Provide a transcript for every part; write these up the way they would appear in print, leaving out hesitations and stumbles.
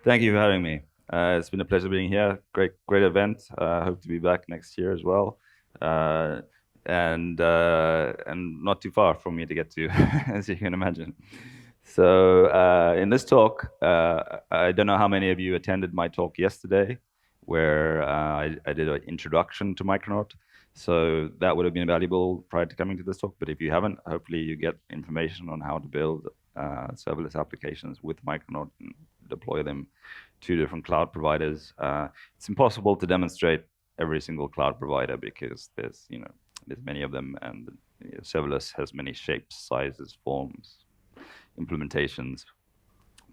Thank you for having me. It's been a pleasure being here. Great event. Hope to be back next year as well. Uh, and not too far from me to get to, as you can imagine. So in this talk, I don't know how many of you attended my talk yesterday, where I did an introduction to Micronaut. So that would have been valuable prior to coming to this talk. But if you haven't, hopefully you get information on how to build serverless applications with Micronaut and deploy them to different cloud providers. It's impossible to demonstrate every single cloud provider because there's many of them, and serverless has many shapes, sizes, forms, implementations.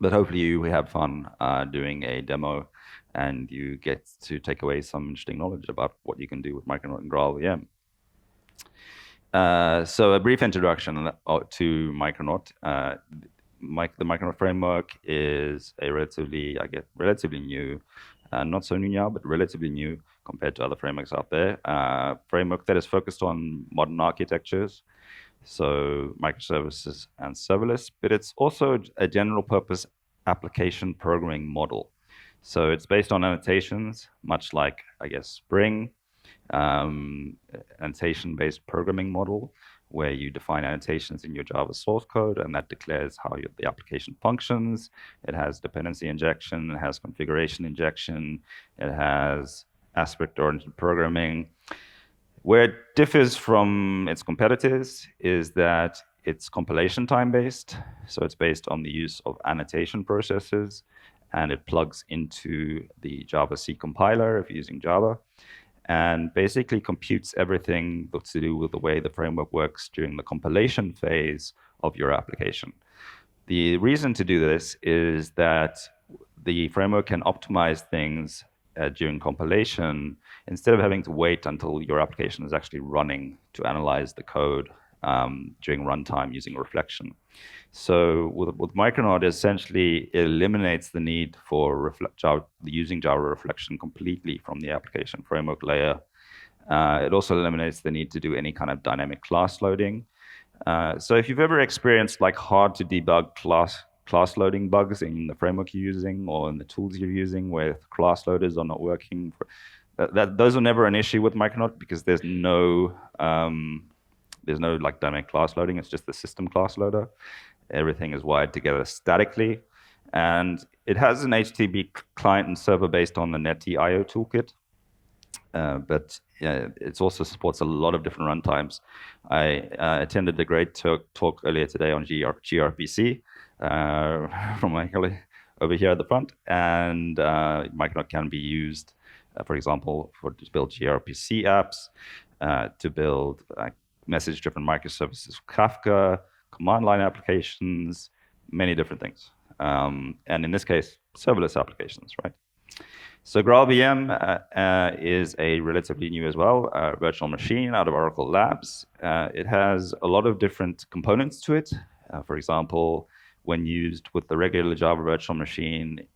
But hopefully we have fun doing a demo, and you get to take away some interesting knowledge about what you can do with Micronaut and GraalVM. So a brief introduction to Micronaut. The Micronaut framework is a relatively new, not so new now, but relatively new compared to other frameworks out there. Framework that is focused on modern architectures, so microservices and serverless, but it's also a general purpose application programming model. So it's based on annotations, much like, I guess, Spring, annotation-based programming model, where you define annotations in your Java source code, and that declares how the application functions. It has dependency injection, it has configuration injection, it has aspect-oriented programming. Where it differs from its competitors is that it's compilation time-based, so it's based on the use of annotation processes, and it plugs into the Java C compiler if you're using Java, and basically computes everything to do with the way the framework works during the compilation phase of your application. The reason to do this is that the framework can optimize things during compilation instead of having to wait until your application is actually running to analyze the code during runtime using reflection. So with Micronaut, essentially it eliminates the need for using Java reflection completely from the application framework layer. It also eliminates the need to do any kind of dynamic class loading. So if you've ever experienced like hard to debug class loading bugs in the framework you're using or in the tools you're using where class loaders are not working, those are never an issue with Micronaut because there's no like dynamic class loading. It's just the system class loader. Everything is wired together statically, and it has an HTTP client and server based on the Netty IO toolkit. But it also supports a lot of different runtimes. I attended a great talk earlier today on gRPC from my colleague over here at the front, and Micronaut can be used, for example, to build gRPC apps, to build message-driven microservices, Kafka, command line applications, many different things. And in this case, serverless applications, right? So GraalVM is a relatively new as well, virtual machine out of Oracle Labs. It has a lot of different components to it. For example, when used with the regular Java virtual machine,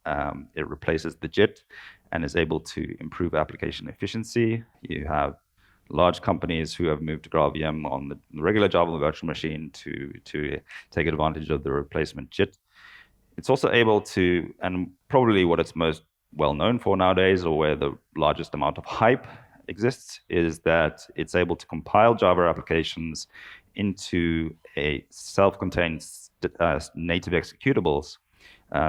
it replaces the JIT and is able to improve application efficiency. You have large companies who have moved to GraalVM on the regular Java virtual machine to take advantage of the replacement JIT. It's also able to, and probably what it's most well known for nowadays, or where the largest amount of hype exists, is that it's able to compile Java applications into a self-contained native executables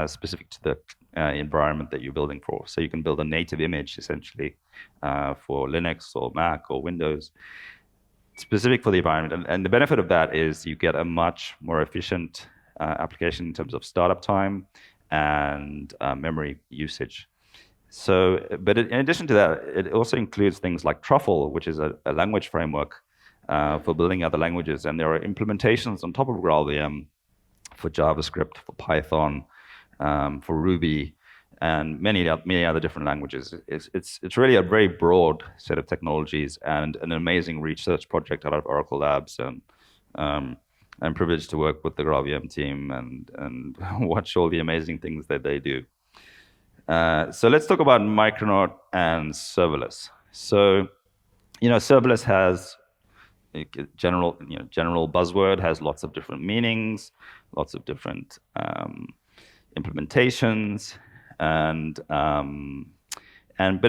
specific to the environment that you're building for. So you can build a native image essentially for Linux or Mac or Windows, specific for the environment. And the benefit of that is you get a much more efficient application in terms of startup time and memory usage. So, but in addition to that, it also includes things like Truffle, which is a language framework for building other languages. And there are implementations on top of GraalVM for JavaScript, for Python, for Ruby, and many other different languages. It's really a very broad set of technologies and an amazing research project out of Oracle Labs. And I'm privileged to work with the GraalVM team and watch all the amazing things that they do. So let's talk about Micronaut and serverless. So, serverless has general buzzword, has lots of different meanings, lots of different implementations. But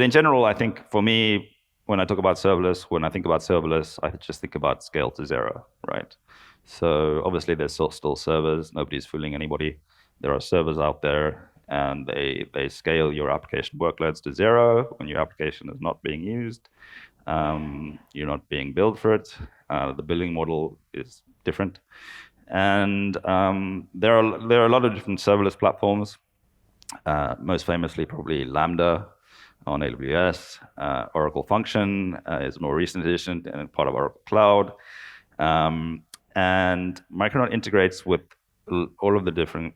in general, I think for me, when I think about serverless, I just think about scale to zero, right? So obviously there's still servers. Nobody's fooling anybody. There are servers out there, and they scale your application workloads to zero when your application is not being used. You're not being billed for it. The billing model is different. And there are a lot of different serverless platforms. Most famously, probably Lambda on AWS. Oracle Function is a more recent addition and part of Oracle Cloud. And Micronaut integrates with all of the different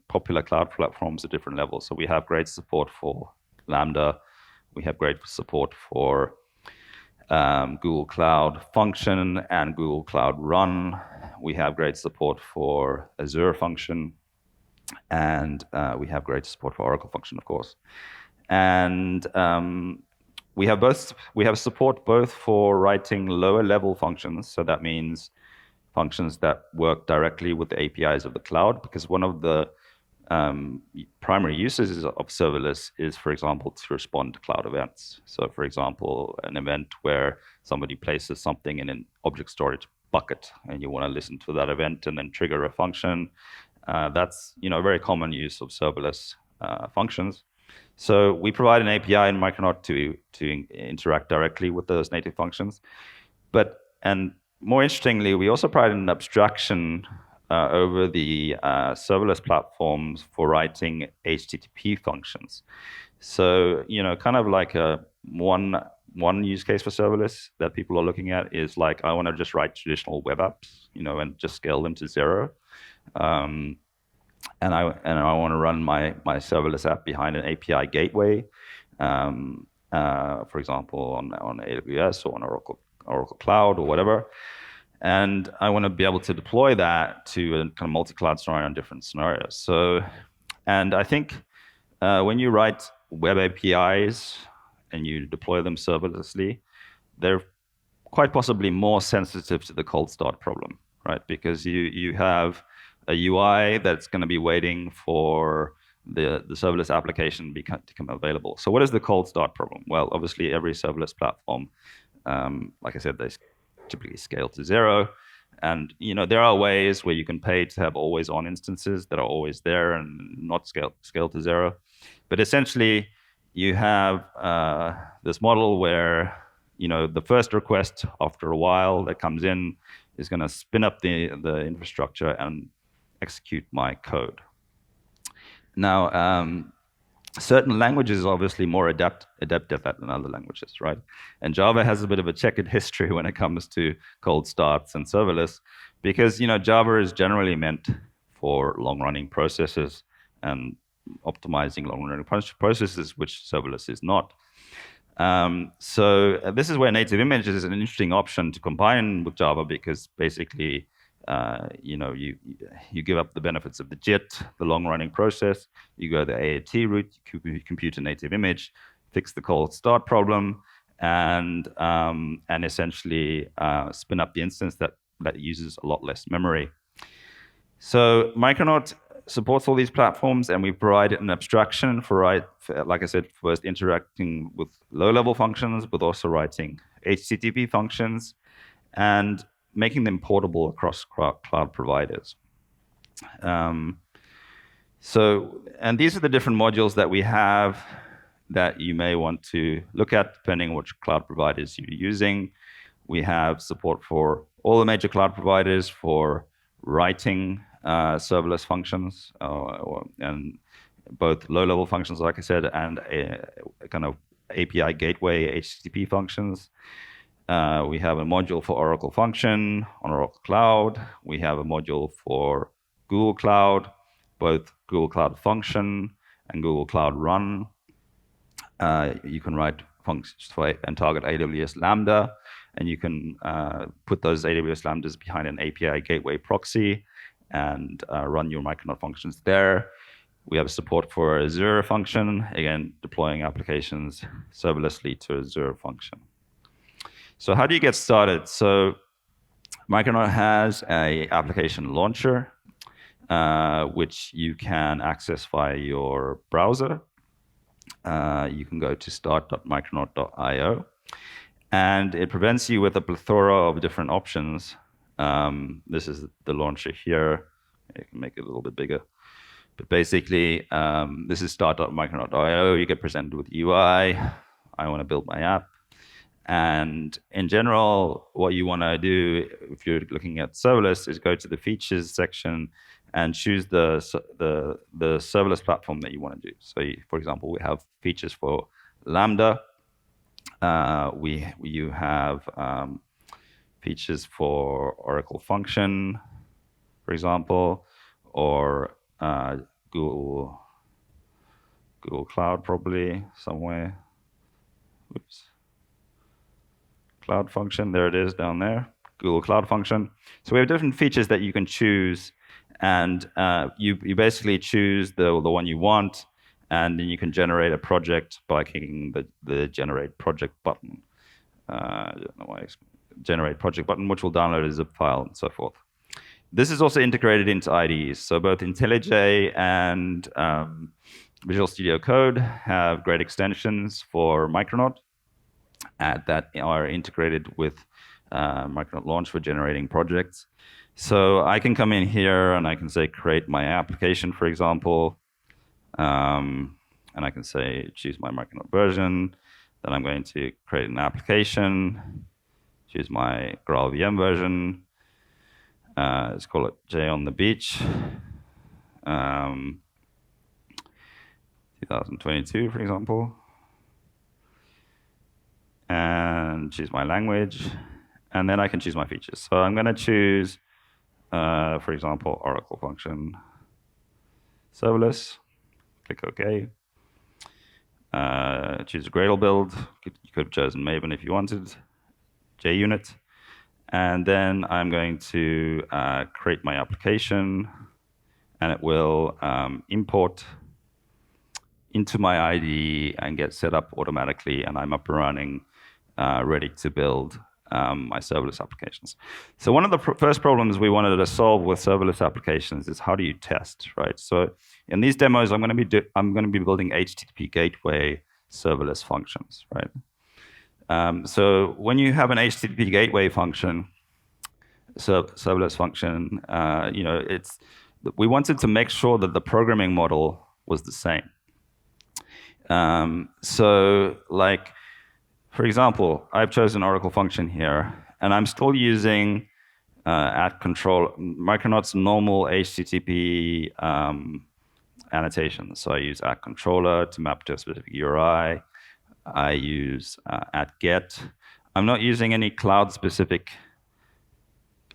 popular cloud platforms at different levels. So we have great support for Lambda. We have great support for Google Cloud Function and Google Cloud Run. We have great support for Azure Function, and we have great support for Oracle Function, of course. And we have support both for writing lower level functions. So that means functions that work directly with the APIs of the cloud, because one of the primary uses of serverless is, for example, to respond to cloud events. So, for example, an event where somebody places something in an object storage bucket, and you want to listen to that event and then trigger a function. That's a very common use of serverless functions. So we provide an API in Micronaut to interact directly with those native functions. And more interestingly, we also provide an abstraction over the serverless platforms for writing HTTP functions. So, kind of like one use case for serverless that people are looking at is like, I want to just write traditional web apps, and just scale them to zero. And I want to run my serverless app behind an API gateway, for example, on AWS or on Oracle Cloud or whatever. And I want to be able to deploy that to a kind of multi-cloud scenario on different scenarios. So, and I think when you write web APIs and you deploy them serverlessly, they're quite possibly more sensitive to the cold start problem, right? Because you have a UI that's going to be waiting for the serverless application to become available. So what is the cold start problem? Well, obviously every serverless platform, like I said, they typically scale to zero. And there are ways where you can pay to have always on instances that are always there and not scale to zero. But essentially, you have this model where the first request after a while that comes in is going to spin up the infrastructure and execute my code. Now, certain languages are obviously more adept at that than other languages, right? And Java has a bit of a checkered history when it comes to cold starts and serverless, because Java is generally meant for long-running processes and optimizing long-running processes, which serverless is not. So this is where native image is an interesting option to combine with Java, because basically you give up the benefits of the JIT, the long-running process. You go the AAT route, you compute a native image, fix the cold start problem, and essentially spin up the instance that uses a lot less memory. So Micronaut supports all these platforms, and we provide an abstraction for like I said, first interacting with low-level functions, but also writing HTTP functions, and making them portable across cloud providers. And these are the different modules that we have that you may want to look at depending on which cloud providers you're using. We have support for all the major cloud providers for writing serverless functions, and both low-level functions, like I said, and a kind of API gateway HTTP functions. We have a module for Oracle Function on Oracle Cloud. We have a module for Google Cloud, both Google Cloud Function and Google Cloud Run. You can write functions and target AWS Lambda, and you can put those AWS Lambdas behind an API gateway proxy and run your Micronaut functions there. We have support for Azure Function, again, deploying applications serverlessly to Azure Function. So how do you get started? So Micronaut has an application launcher, which you can access via your browser. you can go to start.micronaut.io. And it presents you with a plethora of different options. This is the launcher here. I can make it a little bit bigger. But basically, this is start.micronaut.io. You get presented with UI. I want to build my app. And in general, what you want to do if you're looking at serverless is go to the features section and choose the serverless platform that you want to do. So, for example, we have features for Lambda. You have features for Oracle Function, for example, or Google Cloud probably somewhere. Oops. Cloud Function, there it is down there, Google Cloud Function. So we have different features that you can choose, and you basically choose the one you want, and then you can generate a project by clicking the Generate Project button. I don't know why Generate Project button, which will download a zip file and so forth. This is also integrated into IDEs. So both IntelliJ and Visual Studio Code have great extensions for Micronaut that are integrated with Micronaut Launch for generating projects. So I can come in here and I can say create my application, for example. And I can say choose my Micronaut version. Then I'm going to create an application, choose my GraalVM version. Let's call it J on the Beach. 2022, for example. And choose my language. And then I can choose my features. So I'm going to choose, for example, Oracle Function Serverless. Click OK. Choose a Gradle build. You could have chosen Maven if you wanted. JUnit. And then I'm going to create my application, and it will import into my IDE and get set up automatically, and I'm up and running, ready to build my serverless applications. So one of the first problems we wanted to solve with serverless applications is how do you test, right? So in these demos, I'm going to be building HTTP gateway serverless functions, right? So when you have an HTTP gateway function, serverless function, we wanted to make sure that the programming model was the same. So like, for example, I've chosen Oracle Function here, and I'm still using Micronaut's normal HTTP annotations. So I use @controller to map to a specific URI. I use @get. I'm not using any cloud-specific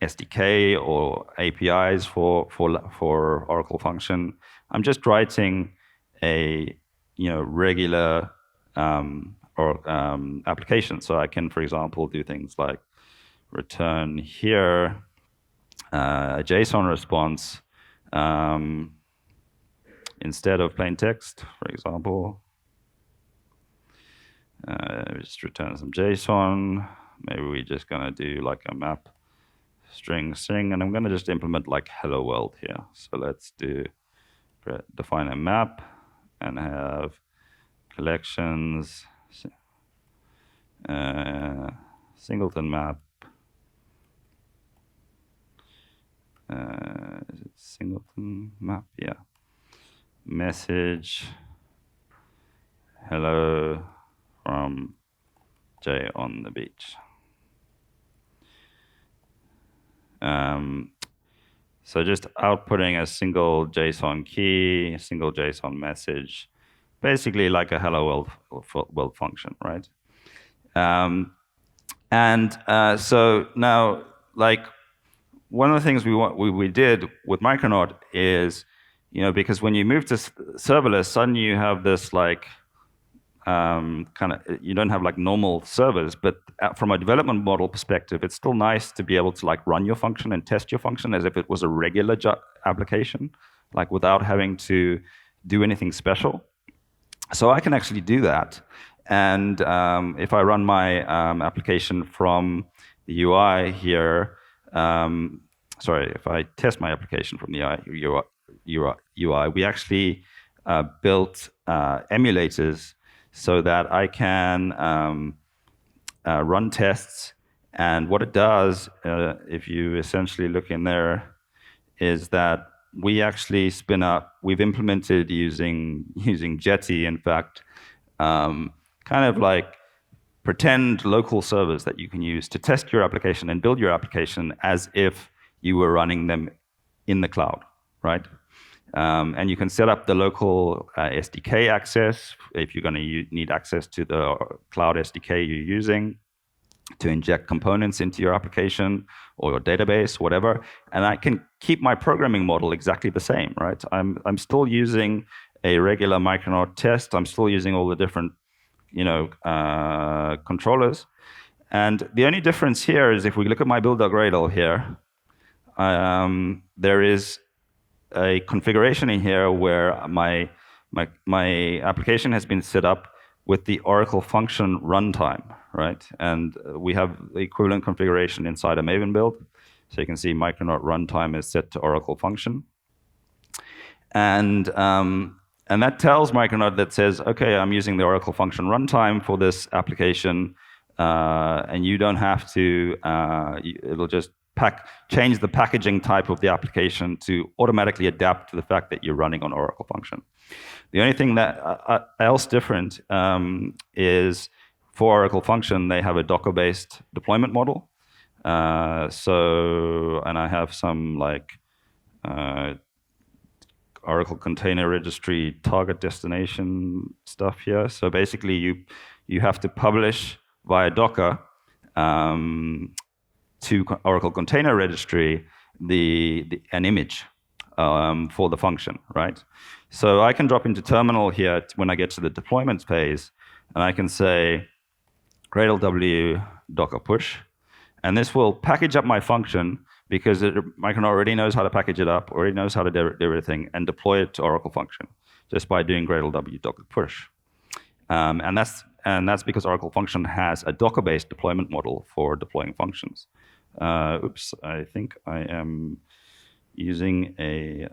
SDK or APIs for Oracle Function. I'm just writing a regular application. So I can, for example, do things like return here a JSON response instead of plain text, for example. Just return some JSON. Maybe we're just going to do like a map string, and I'm going to just implement like hello world here. So let's define a map and have collections, singleton map. Is it singleton map? Yeah. Message hello from J on the beach. So just outputting a single JSON key, a single JSON message, basically like a hello world function, right? So now, like, one of the things we did with Micronaut is, because when you move to serverless, suddenly you have this like you don't have like normal servers, but from a development model perspective, it's still nice to be able to like run your function and test your function as if it was a regular application, like without having to do anything special. So I can actually do that. And if I run my application from the UI here, if I test my application from the UI, we actually built emulators so that I can run tests. And what it does, if you essentially look in there, is that we actually spin up. We've implemented using Jetty, in fact, kind of like pretend local servers that you can use to test your application and build your application as if you were running them in the cloud, right? And you can set up the local SDK access if you're going to need access to the cloud SDK you're using to inject components into your application or your database, whatever. And I can keep my programming model exactly the same, right? I'm still using a regular Micronaut test. I'm still using all the different, controllers. And the only difference here is if we look at my build.gradle here, there is a configuration in here where my application has been set up with the Oracle function runtime, right? And we have the equivalent configuration inside a Maven build. So you can see Micronaut runtime is set to Oracle function. And that tells Micronaut, that says, okay, I'm using the Oracle function runtime for this application, and you don't have to, it'll just change the packaging type of the application to automatically adapt to the fact that you're running on Oracle function. The only thing that else different is for Oracle function, they have a Docker-based deployment model. And I have some like Oracle Container Registry target destination stuff here. So basically, you have to publish via Docker to Oracle Container Registry an image for the function, right? So I can drop into terminal here when I get to the deployment phase, and I can say Gradle W Docker push, and this will package up my function because Micronaut already knows how to package it up, already knows how to do everything, and deploy it to Oracle function just by doing Gradle W Docker push. And that's because Oracle function has a Docker-based deployment model for deploying functions. Oops, I think I am using a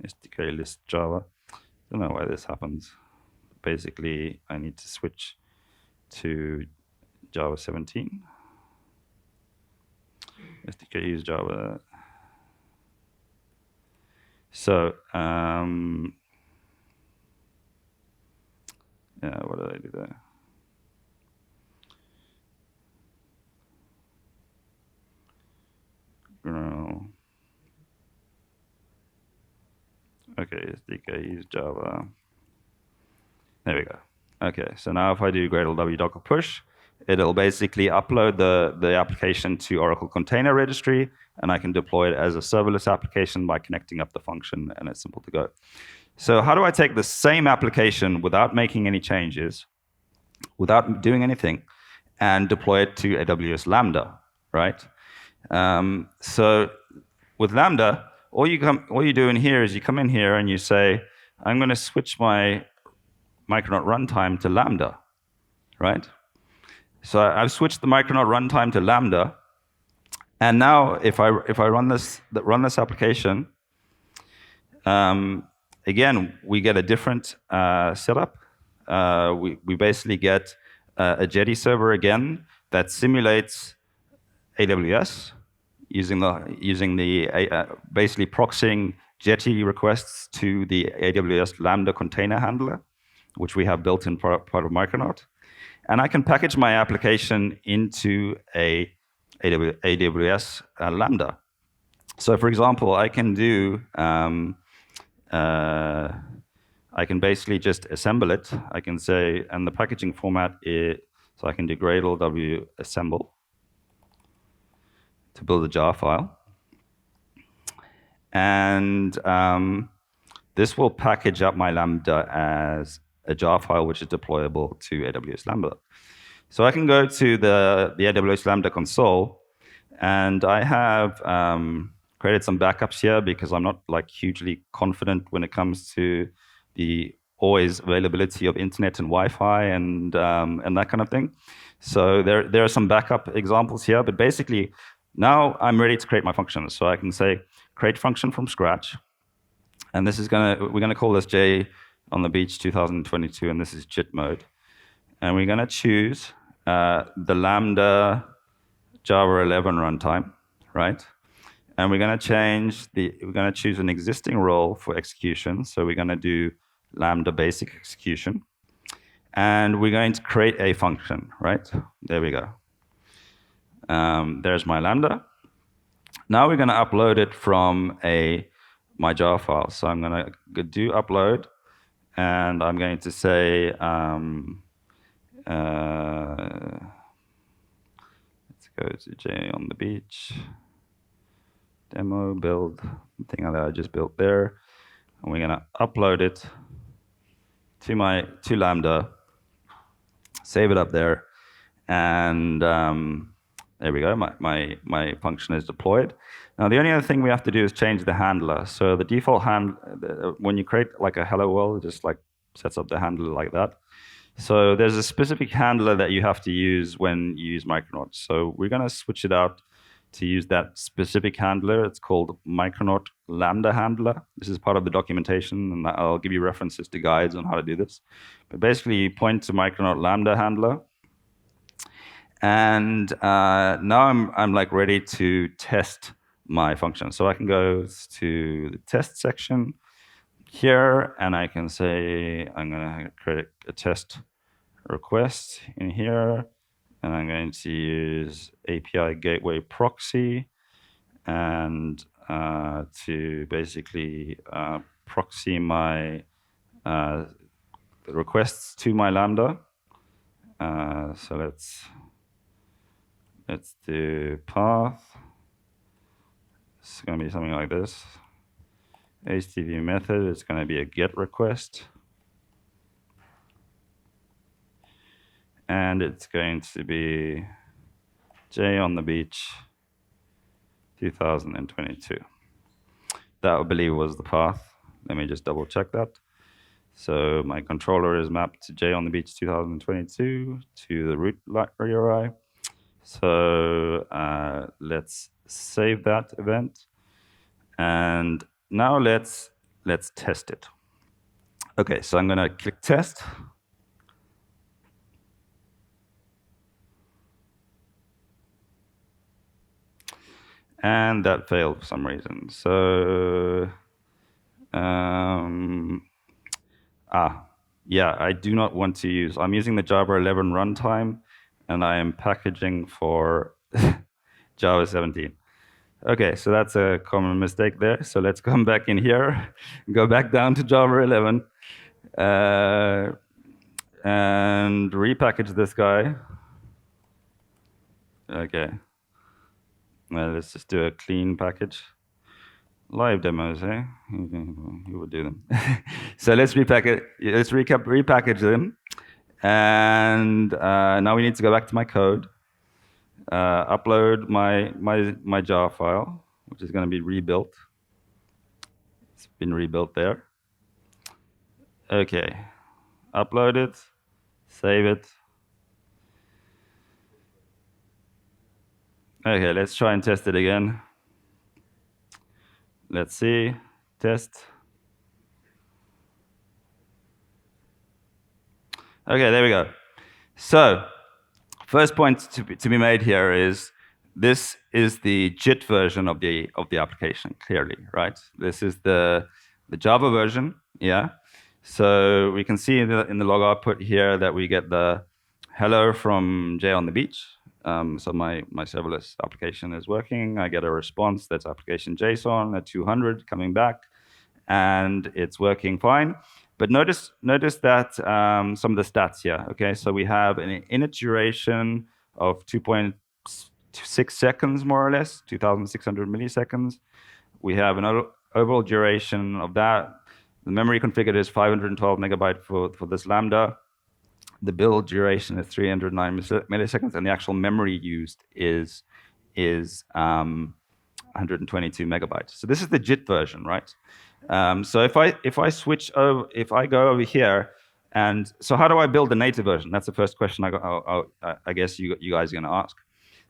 SDK list Java. Don't know why this happens. Basically, I need to switch to Java 17. SDK use Java. So, yeah, what did I do there? Okay, SDK use Java. There we go. Okay, so now if I do Gradle W Docker push, it'll basically upload the application to Oracle Container Registry, and I can deploy it as a serverless application by connecting up the function, and it's simple to go. So how do I take the same application without making any changes, without doing anything, and deploy it to AWS Lambda, right? So with Lambda, all you do in here is you come in here and you say, I'm going to switch my Micronaut runtime to Lambda, right? So I've switched the Micronaut runtime to Lambda, and now if I run this application, again we get a different setup. We basically get a Jetty server again that simulates AWS using the basically proxying Jetty requests to the AWS Lambda container handler, which we have built in part of Micronaut. And I can package my application into a AWS Lambda. So for example, I can do, I can basically just assemble it. I can say, and the packaging format is, so I can do Gradle W assemble to build a jar file. And this will package up my Lambda as a jar file which is deployable to AWS Lambda. So I can go to the AWS Lambda console, and I have created some backups here because I'm not like hugely confident when it comes to the always availability of internet and Wi-Fi and that kind of thing. So there are some backup examples here, but basically now I'm ready to create my functions. So I can say create function from scratch, and this is we're gonna call this on the beach 2022, and this is JIT mode. And we're going to choose the Lambda Java 11 runtime, right? And we're going to choose an existing role for execution. So we're going to do Lambda basic execution. And we're going to create a function, right? There we go. There's my Lambda. Now we're going to upload it from my jar file. So I'm going to do upload, and I'm going to say, let's go to J on the beach, demo, build, the thing that I just built there. And we're going to upload it to Lambda, save it up there, and there we go. My function is deployed. Now the only other thing we have to do is change the handler. So the default when you create like a hello world, it just like sets up the handler like that. So there's a specific handler that you have to use when you use Micronaut. So we're going to switch it out to use that specific handler. It's called Micronaut Lambda handler. This is part of the documentation, and I'll give you references to guides on how to do this. But basically, you point to Micronaut Lambda handler. And now I'm like ready to test my function. So I can go to the test section here, and I can say I'm going to create a test request in here, and I'm going to use API Gateway Proxy and to basically proxy my requests to my Lambda. So let's do path. It's going to be something like this. HTTP method is going to be a GET request. And it's going to be J on the beach 2022. That I believe was the path. Let me just double check that. So my controller is mapped to J on the beach 2022 to the root URI. So let's save that event, and now let's test it. Okay, so I'm going to click test. And that failed for some reason. So yeah, I do not want to use. I'm using the Java 11 runtime, and I am packaging for Java 17. Okay, so that's a common mistake there. So let's come back in here, go back down to Java 11, and repackage this guy. Okay. Well, let's just do a clean package. Live demos, eh? You would do them. So let's repackage them. And now we need to go back to my code, upload my jar file, which is going to be rebuilt. It's been rebuilt there. Okay, upload it, save it. Okay, let's try and test it again. Let's see, test. Okay, there we go. So, first point to be made here is this is the JIT version of the application, clearly, right? This is the Java version, yeah. So we can see in the log output here that we get the hello from J on the beach. So my serverless application is working. I get a response that's application JSON at 200 coming back, and it's working fine. But notice that some of the stats here. Okay, so we have an init duration of 2.6 seconds, more or less, 2,600 milliseconds. We have an overall duration of that. The memory configured is 512 megabyte for this Lambda. The build duration is 309 milliseconds, and the actual memory used is 122 megabytes. So this is the JIT version, right? So if I switch over, if I go over here, and so how do I build the native version? That's the first question I guess you guys are going to ask.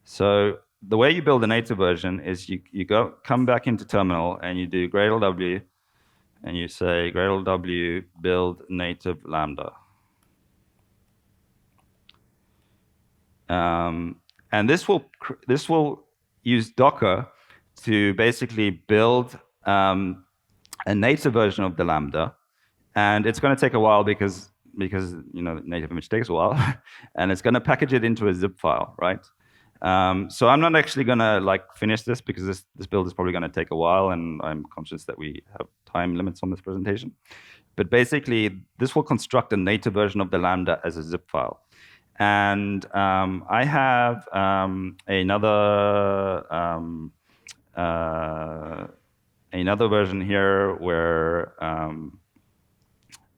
So the way you build a native version is you come back into terminal and you do Gradle W, and you say Gradle W build native Lambda. And this will use Docker to basically build a native version of the Lambda, and it's going to take a while because native image takes a while, and it's going to package it into a zip file, right? So I'm not actually going to finish this because this build is probably going to take a while, and I'm conscious that we have time limits on this presentation. But basically, this will construct a native version of the Lambda as a zip file. And I have another version here where,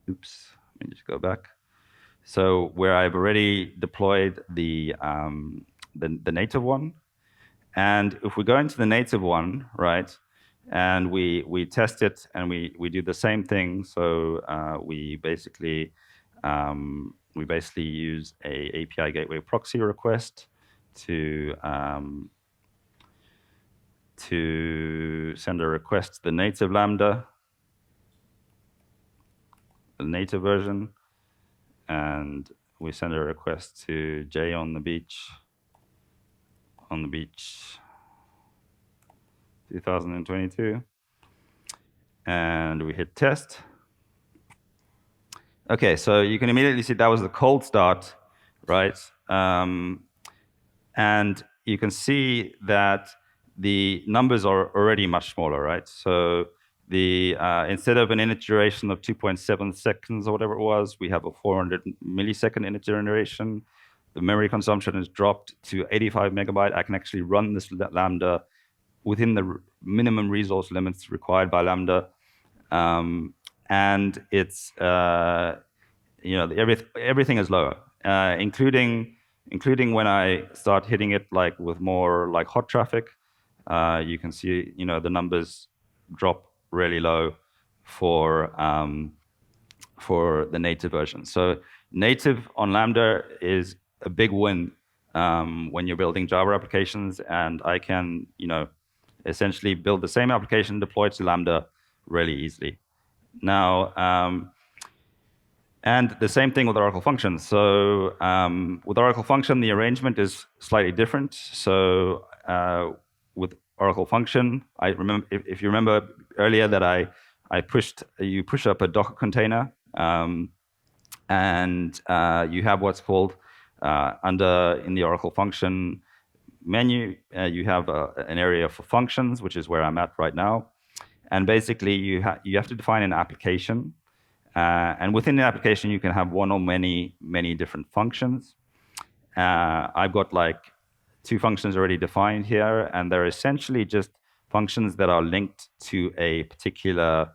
oops, let me just go back. So where I've already deployed the native one. And if we go into the native one, right, and we test it and we do the same thing. So we basically use a API gateway proxy request to send a request to the native Lambda, the native version, and we send a request to Jay on the beach 2022, and we hit test. Okay, so you can immediately see that was the cold start, right? And you can see that the numbers are already much smaller, right? So instead of an init duration of 2.7 seconds or whatever it was, we have a 400 millisecond init duration. The memory consumption is dropped to 85 megabyte. I can actually run this Lambda within the minimum resource limits required by Lambda. And it's everything is lower, including when I start hitting it with more hot traffic. You can see the numbers drop really low for the native version. So native on Lambda is a big win when you're building Java applications, and I can essentially build the same application deployed to Lambda really easily. Now, and the same thing with Oracle Functions. So with Oracle Function, the arrangement is slightly different. So with Oracle Function, I remember, if you remember earlier that you push up a Docker container, and you have what's called in the Oracle Function menu, you have an area for functions, which is where I'm at right now. And basically, you have to define an application. And within the application, you can have one or many different functions. I've got 2 functions already defined here, and they're essentially just functions that are linked to a particular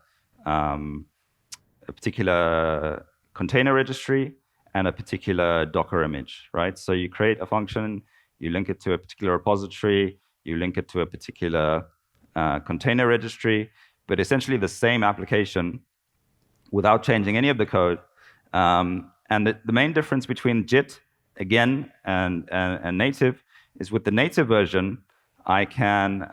container registry and a particular Docker image, right? So you create a function, you link it to a particular repository, you link it to a particular container registry, but essentially the same application without changing any of the code. And the main difference between JIT, again, and native is with the native version, I can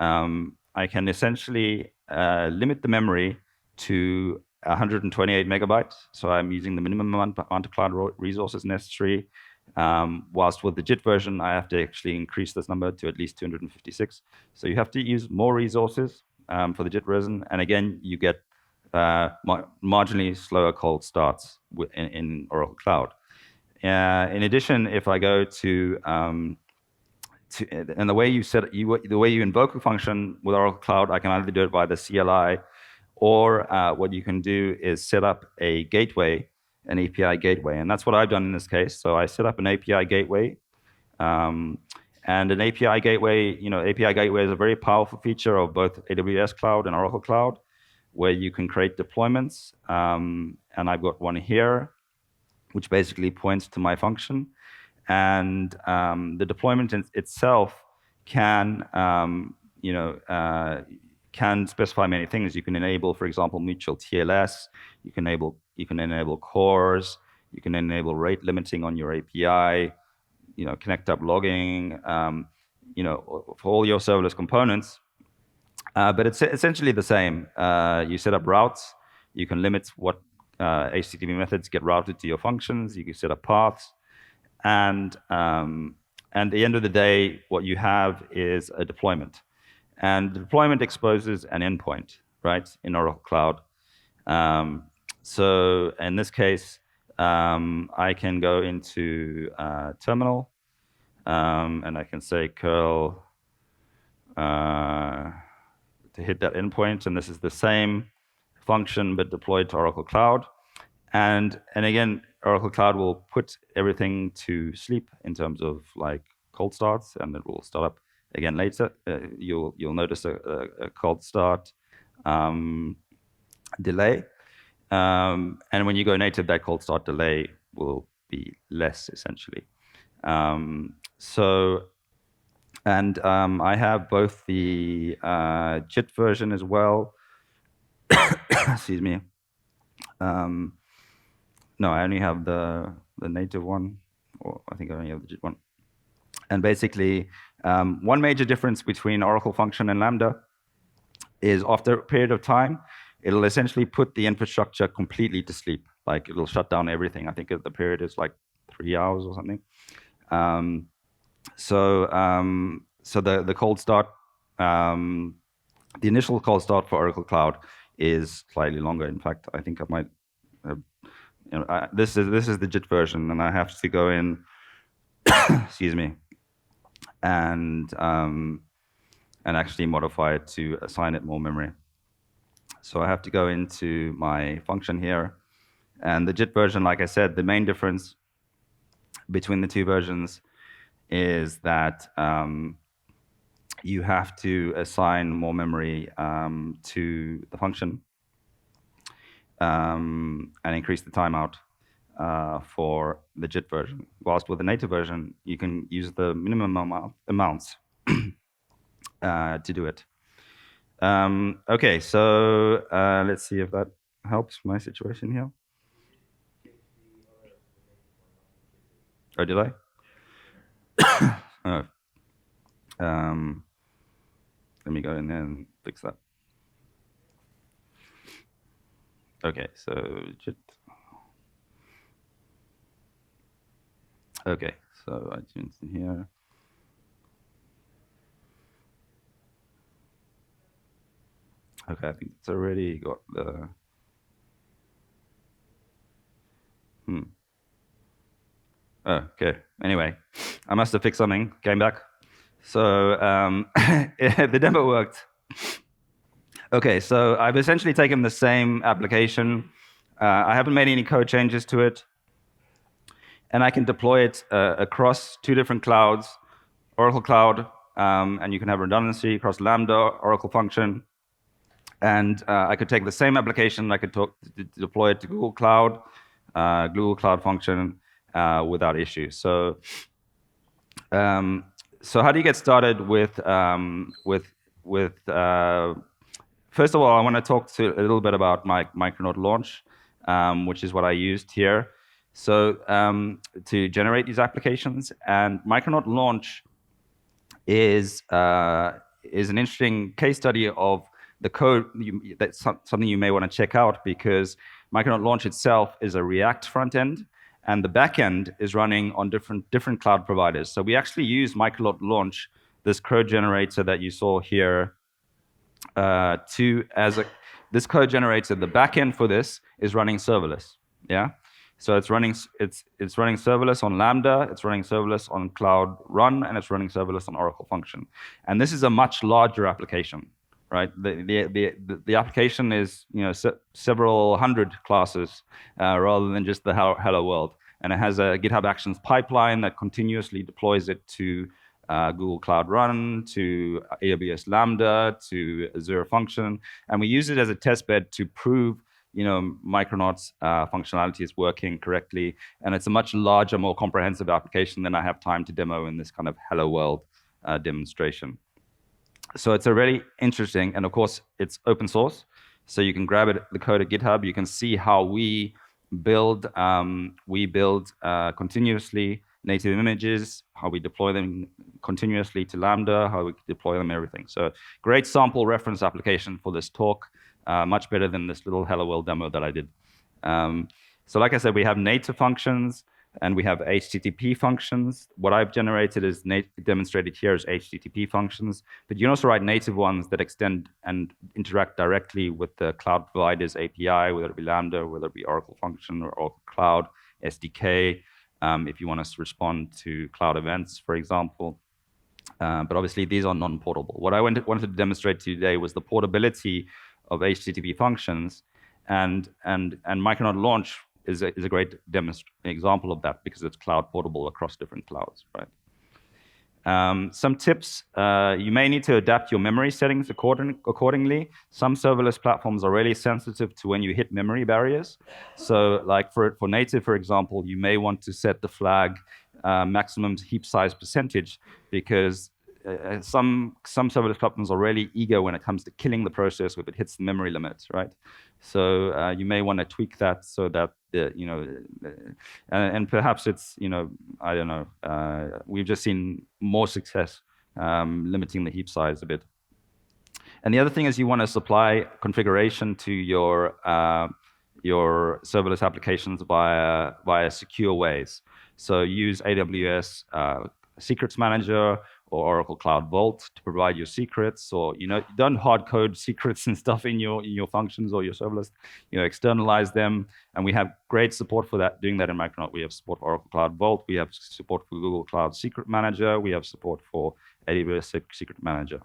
essentially limit the memory to 128 megabytes. So I'm using the minimum amount of cloud resources necessary. Whilst with the JIT version, I have to actually increase this number to at least 256. So you have to use more resources for the JIT version. And again, you get marginally slower cold starts in Oracle Cloud. In addition, if I go to and the way you invoke a function with Oracle Cloud, I can either do it by the CLI, or what you can do is set up a gateway, an API gateway, and that's what I've done in this case. So I set up an API gateway, and an API gateway. API gateway is a very powerful feature of both AWS Cloud and Oracle Cloud, where you can create deployments. And I've got one here, which basically points to my function. And the deployment itself can specify many things. You can enable, for example, mutual TLS. You can enable cores. You can enable rate limiting on your API. Connect up logging. For all your serverless components. But it's essentially the same. You set up routes. You can limit what HTTP methods get routed to your functions. You can set up paths. And at the end of the day, what you have is a deployment. And the deployment exposes an endpoint, right, in Oracle Cloud. So in this case, I can go into terminal, and I can say curl to hit that endpoint, and this is the same function but deployed to Oracle Cloud. And again, Oracle Cloud will put everything to sleep in terms of like cold starts, and it will start up again later. You'll notice a cold start delay, and when you go native, that cold start delay will be less essentially. I have both the JIT version as well. Excuse me. No, I only have the native one, or I think I only have the JIT one. And basically, one major difference between Oracle Function and Lambda is after a period of time, it'll essentially put the infrastructure completely to sleep. Like it'll shut down everything. I think the period is like 3 hours or something. So the cold start, the initial cold start for Oracle Cloud is slightly longer. In fact, I think I might. This is the JIT version, and I have to go in. Excuse me, and actually modify it to assign it more memory. So I have to go into my function here, and the JIT version, like I said, the main difference between the two versions is that you have to assign more memory to the function and increase the timeout for the JIT version. Whilst with the native version, you can use the minimum amounts to do it. Okay, so let's see if that helps my situation here. Oh, did I? Oh. Let me go in there and fix that. Okay, so JIT. Okay, so iTunes in here. Okay, I think it's already got the. Oh, okay. Anyway, I must have fixed something. Came back. So the demo worked. Okay, so I've essentially taken the same application. I haven't made any code changes to it. And I can deploy it across 2 different clouds, Oracle Cloud, and you can have redundancy across Lambda, Oracle Function. And I could take the same application, I could deploy it to Google Cloud, Google Cloud Function without issue. So how do you get started with first of all, I want to talk a little bit about my Micronaut Launch, which is what I used here. So to generate these applications, and Micronaut Launch is an interesting case study of the code. That's something you may want to check out, because Micronaut Launch itself is a React front end, and the back end is running on different cloud providers. So we actually use Micronaut Launch, this code generator that you saw here, this code generator. The back end for this is running serverless. Yeah. So it's running serverless on Lambda, it's running serverless on Cloud Run, and it's running serverless on Oracle Function. And this is a much larger application, right? The application is several hundred classes rather than just the hello world. And it has a GitHub Actions pipeline that continuously deploys it to Google Cloud Run, to AWS Lambda, to Azure Function, and we use it as a test bed to prove Micronaut's functionality is working correctly, and it's a much larger, more comprehensive application than I have time to demo in this kind of hello world demonstration. So it's a really interesting, and of course it's open source, so you can grab the code at GitHub. You can see how we build continuously native images, how we deploy them continuously to Lambda, how we deploy them, everything. So great sample reference application for this talk. much better than this little Hello World demo that I did. So like I said, we have native functions and we have HTTP functions. What I've generated is demonstrated here as HTTP functions, but you can also write native ones that extend and interact directly with the cloud provider's API, whether it be Lambda, whether it be Oracle Function or Oracle Cloud SDK, if you want us to respond to cloud events, for example. But obviously, these are non-portable. What I wanted to demonstrate to you today was the portability of HTTP functions, and Micronaut Launch is a great example of that because it's cloud portable across different clouds, right? Some tips, you may need to adapt your memory settings accordingly. Some serverless platforms are really sensitive to when you hit memory barriers. So like for native, for example, you may want to set the flag maximum heap size percentage because some serverless platforms are really eager when it comes to killing the process if it hits the memory limits, right? So you may want to tweak that so that and perhaps it's I don't know. We've just seen more success limiting the heap size a bit. And the other thing is you want to supply configuration to your serverless applications via secure ways. So use AWS Secrets Manager or Oracle Cloud Vault to provide your secrets, or don't hard code secrets and stuff in your functions or your serverless. Externalize them, and we have great support for that. Doing that in Micronaut, we have support for Oracle Cloud Vault, we have support for Google Cloud Secret Manager, we have support for AWS Secret Manager.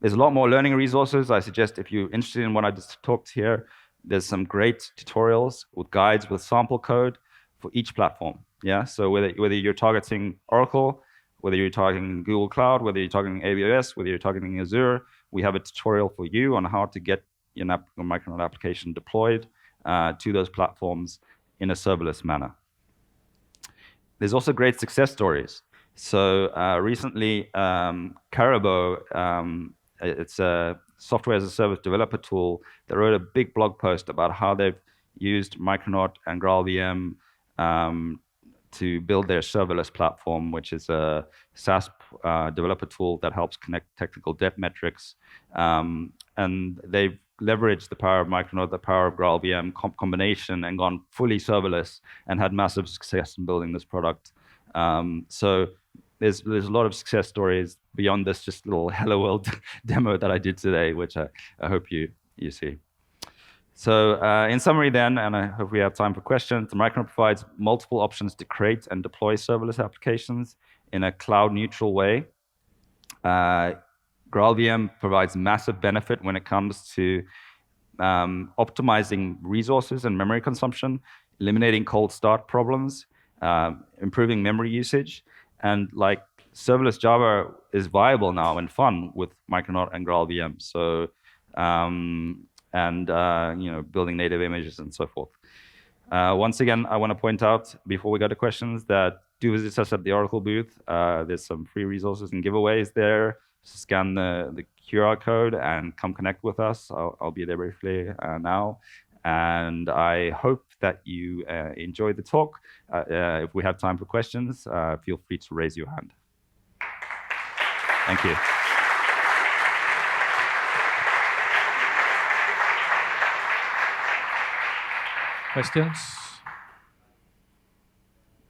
There's a lot more learning resources. I suggest if you're interested in what I just talked here, there's some great tutorials with guides with sample code for each platform. Yeah, so whether you're targeting Oracle, whether you're targeting Google Cloud, whether you're targeting AWS, whether you're targeting Azure, we have a tutorial for you on how to get your Micronaut application deployed to those platforms in a serverless manner. There's also great success stories. So recently, Caribou, it's a software as a service developer tool that wrote a big blog post about how they've used Micronaut and GraalVM to build their serverless platform, which is a SaaS developer tool that helps connect technical debt metrics. And they've leveraged the power of Micronaut, the power of GraalVM combination, and gone fully serverless and had massive success in building this product. So there's a lot of success stories beyond this just little Hello World demo that I did today, which I hope you see. So in summary then, and I hope we have time for questions, the Micronaut provides multiple options to create and deploy serverless applications in a cloud-neutral way. GraalVM provides massive benefit when it comes to optimizing resources and memory consumption, eliminating cold start problems, improving memory usage, and like serverless Java is viable now and fun with Micronaut and GraalVM. So building native images and so forth. Once again, I want to point out before we go to questions that do visit us at the Oracle booth. There's some free resources and giveaways there. Scan the QR code and come connect with us. I'll be there briefly now. And I hope that you enjoyed the talk. If we have time for questions, feel free to raise your hand. Thank you. Questions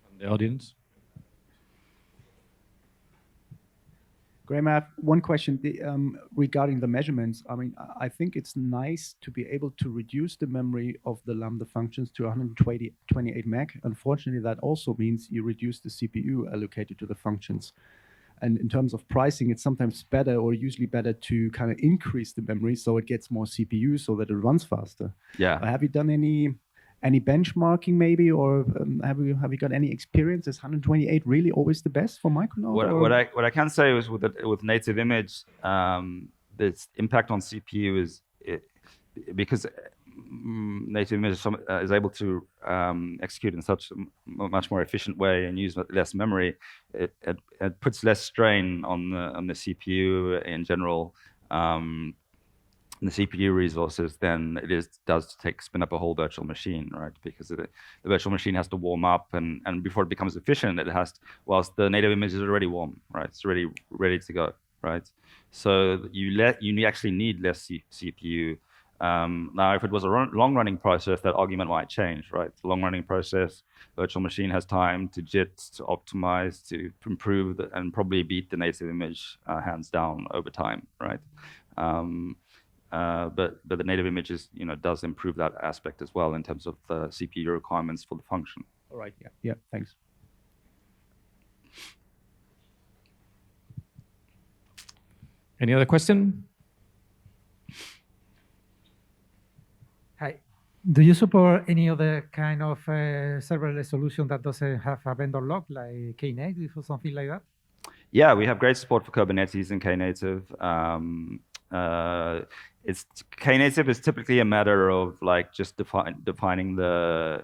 from the audience? Graeme, I have one question regarding the measurements. I mean, I think it's nice to be able to reduce the memory of the Lambda functions to 128 meg. Unfortunately, that also means you reduce the CPU allocated to the functions. And in terms of pricing, it's sometimes better or usually better to kind of increase the memory so it gets more CPU so that it runs faster. Yeah. Have you done any benchmarking maybe, or have you got any experience? Is 128 really always the best for Micronaut? What I can say is with native image, this impact on CPU is because native image is able to execute in such a much more efficient way and use less memory. It puts less strain on the CPU in general. The CPU resources than it does to spin up a whole virtual machine, right? Because the virtual machine has to warm up, and before it becomes efficient, it has to, whilst the native image is already warm, right? It's already ready to go, right? So you actually need less CPU Now, if it was a long-running process, that argument might change, right? It's a long-running process. Virtual machine has time to JIT, to optimize, to improve, and probably beat the native image hands down over time, right? But the native image does improve that aspect as well in terms of the CPU requirements for the function. All right. Yeah. Thanks. Any other question? Hi. Do you support any other kind of serverless solution that doesn't have a vendor lock, like Knative or something like that? Yeah, we have great support for Kubernetes and Knative. Knative is typically a matter of like just defining the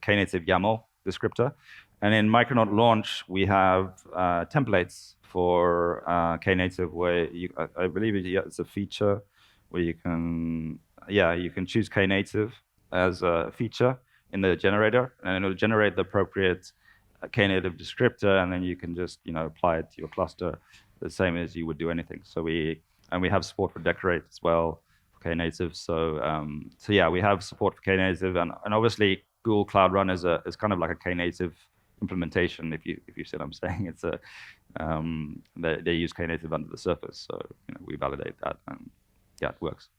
Knative YAML descriptor, and in Micronaut Launch we have templates for Knative where I believe it's a feature where you can choose Knative as a feature in the generator, and it'll generate the appropriate Knative descriptor, and then you can just apply it to your cluster the same as you would do anything. So we have support for Decorate as well for Knative. So yeah, we have support for Knative, and obviously Google Cloud Run is kind of like a Knative implementation. If you see what I'm saying, it's they use Knative under the surface. So we validate that, and yeah, it works.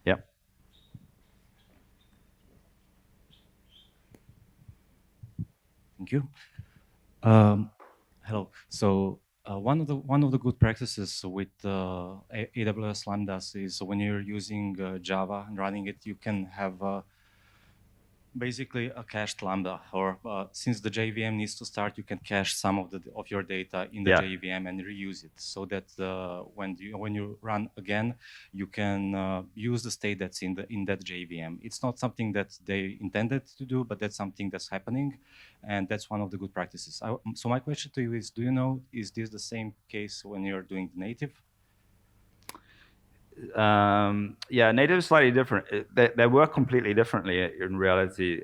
Yeah. Thank you. Hello. So one of the good practices with AWS Lambdas is when you're using Java and running it, you can have basically a cached Lambda, or since the JVM needs to start, you can cache some of your data in the JVM and reuse it, so that when you run again, you can use the state that's in that JVM. It's not something that they intended to do, but that's something that's happening, and that's one of the good practices. So my question to you is, do you know, is this the same case when you're doing the native? Yeah, native is slightly different. They work completely differently in reality.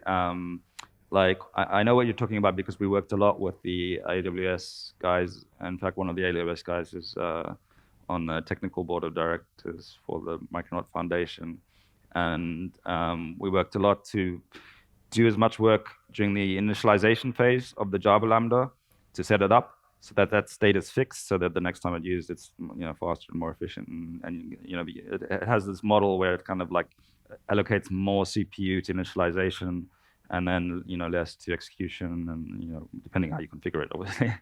Like I know what you're talking about because we worked a lot with the AWS guys. In fact, one of the AWS guys is on the technical board of directors for the Micronaut Foundation, and we worked a lot to do as much work during the initialization phase of the Java Lambda to set it up, so that state is fixed, so that the next time it's used, it's faster and more efficient, and it has this model where it kind of like allocates more CPU to initialization, and then less to execution, and depending how you configure it, obviously.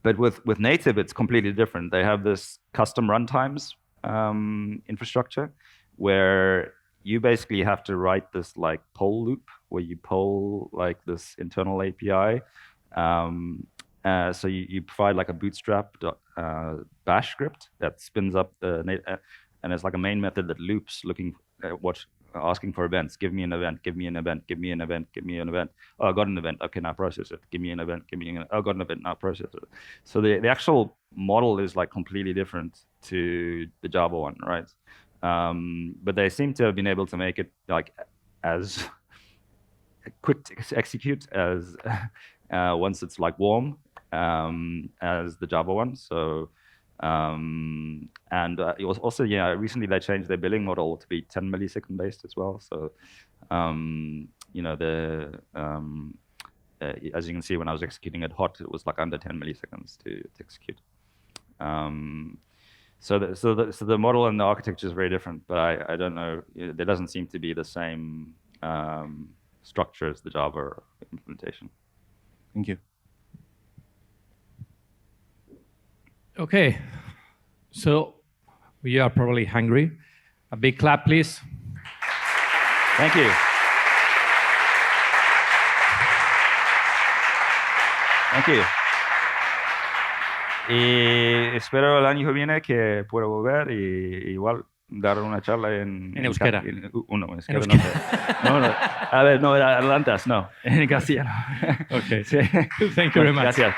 But with native, it's completely different. They have this custom runtimes infrastructure where you basically have to write this like poll loop where you poll like this internal API. So you provide like a bootstrap bash script that spins up and it's like a main method that loops asking for events. Give me an event, give me an event, give me an event, give me an event. Oh, I got an event. Okay, now process it. Give me an event, give me an event. Oh, I got an event, now process it. So the actual model is like completely different to the Java one, right? But they seem to have been able to make it like as quick to execute as once it's like warm as the Java one. So it was also recently they changed their billing model to be 10 millisecond based as well. So as you can see, when I was executing it hot, it was like under 10 milliseconds to execute. So the model and the architecture is very different, but I don't know. There doesn't seem to be the same structure as the Java implementation. Thank you. Okay, so we are probably hungry. A big clap, please. Thank you. Thank you. Y espero el año que viene que pueda volver y igual dar una charla en euskera. En euskera. No, a ver, no, Atlantas, no, en castellano. Okay. Sí. Thank you very much. Gracias.